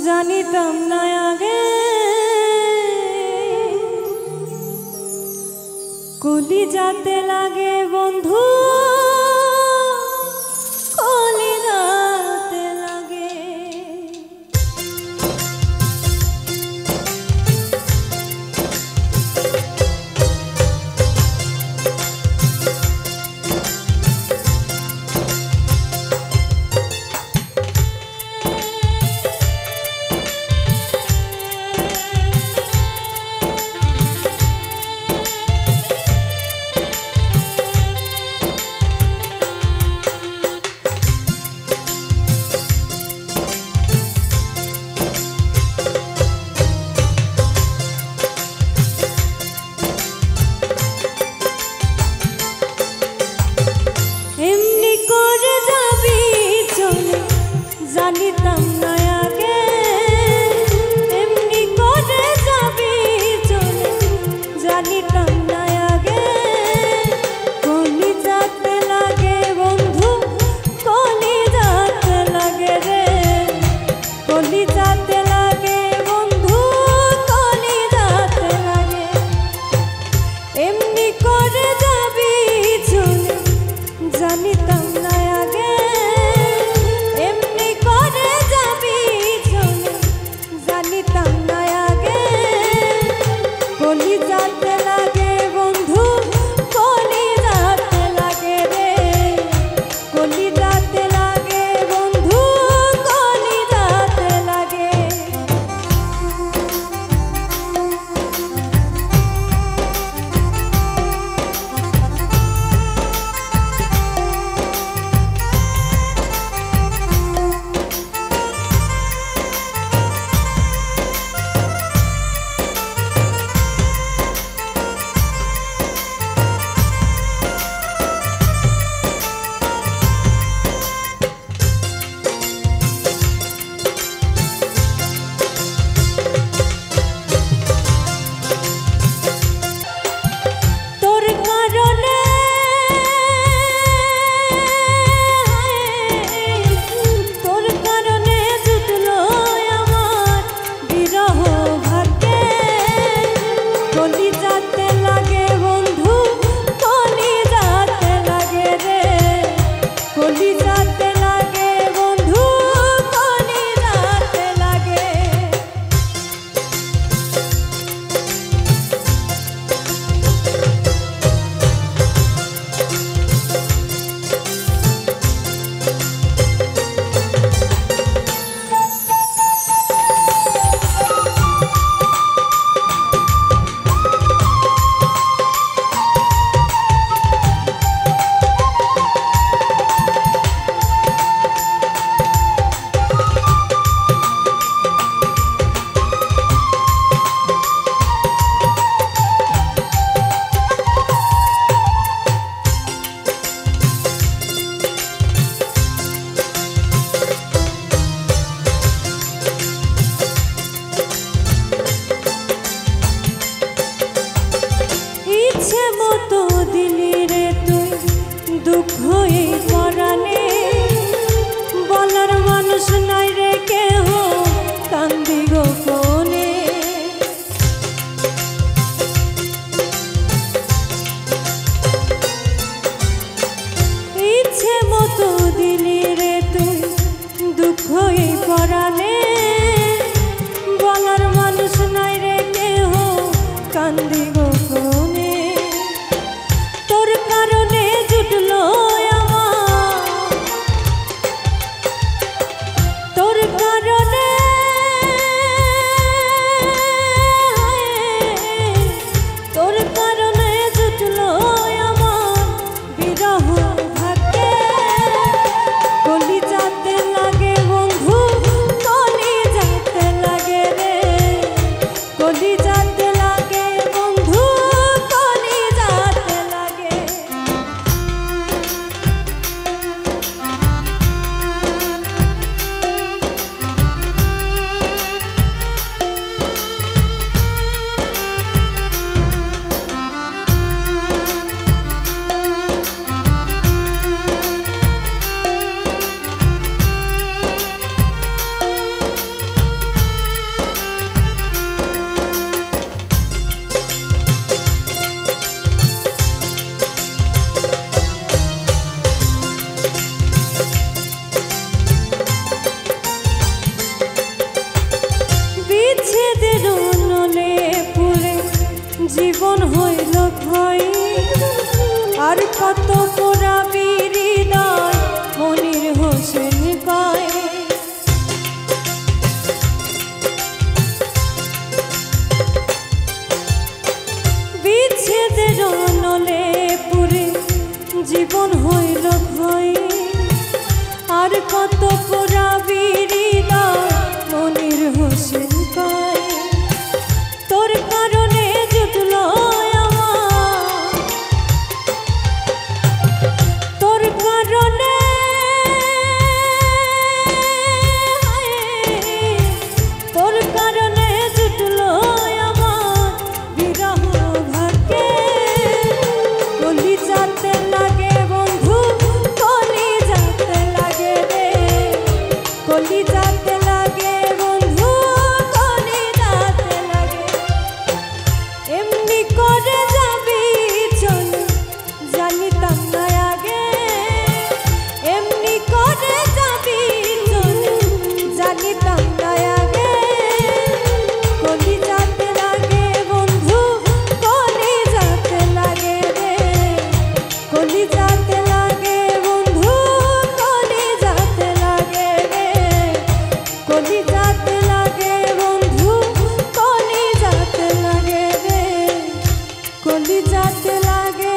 জানিতাম না আগে কলি যাতে লাগে বন্ধু কলি যাতে লাগে জানিতাম না আগে এমনি করে যাবি চলে জানিতাম না আগে কলি যাতে লাগে বন্ধু কলি যাতে লাগে রে কলি যাতে লাগে বন্ধু কলি যাতে লাগে এমনি করে যাবি চলে জানিতাম না আগে জানিতাম না আগে কলি যাতে লাগে বন্ধু কলি যাতে লাগে রে কলি যাতে লাগে বন্ধু কলি যাতে লাগে দুঃখ এই পরাণে বলার মানুষ নাই রে কেহ কান্দি গোপনে ইচ্ছে মতো দিলি রে তুই দুঃখ এই পরাণে বলার মানুষ নাই রে কেহ কান্দি গোপনে ক্ষয় আর কত পোড়াবি হৃদয় মনির হোসেন কয় বিচ্ছেদের নলে পুরে জীবন হইল ক্ষয় আর কত পোড়াবি হৃদয় মনির হোসেন কয় তোর কারণে জুটল আমার তোর কারণে তোর কারণে জুটল আমার বিরহ ভাগ্যে কলি যাতে লাগে বন্ধু কলি যাতে লাগে রে কলি যাতে লাগে বন্ধু কলি যাতে লাগে এমনি করে যাবি চলে জানিতাম না আগে এমনি করে যাবি চলে জানিতাম না আগে কলি যাতে লাগে বন্ধু কলি যাতে লাগে রে কলি যাতে লাগে বন্ধু কলি যাতে লাগে রে কলি যাতে লাগে বন্ধু কলি যাতে লাগে রে কলি যাতে লাগে